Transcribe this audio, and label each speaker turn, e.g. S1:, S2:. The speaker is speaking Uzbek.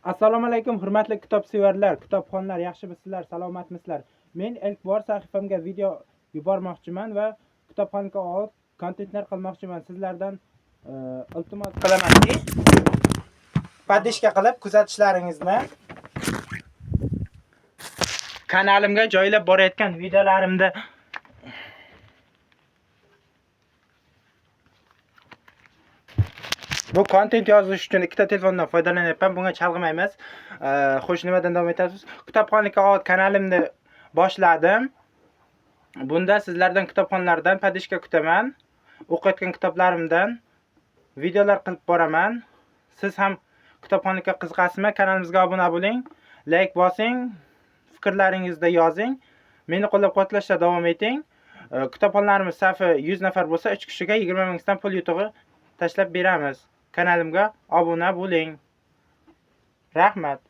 S1: Assalomu alaykum, hurmatli kitobsevarlar, kitobxonlar, yaxshimisizlar, salomatmisizlar? Men ilk bor sahifamga video yubormoqchiman va kitobxonga oid kontentlar qilmoqchiman. Sizlardan iltimos qilamanki, podpishka qilib kuzatishlaringizni, kanalimga joylab borayotgan videolarimda bu kontent yozish uchun ikkita telefondan foydalanyapman. Bunga chalg'imaymiz. Xo'sh, nimadan davom etamiz? Kitobxonlikka oid kanalimni boshladim. Bunda sizlardan kitobxonlardan podpishka kutaman. O'qiyotgan kitoblarimdan videolar qilib boraman. Siz ham kitobxonlikka qiziqasizmi? Kanalimizga obuna bo'ling, like bosing, fikrlaringizni yozing. Meni qo'llab-quvvatlashda davom eting. Kitobxonlarimiz safi 100 nafar bo'lsa, 3 kishiga 20 ming so'm pul yutug'i tashlab beramiz. Kanalimga obuna bo'ling. Rahmat.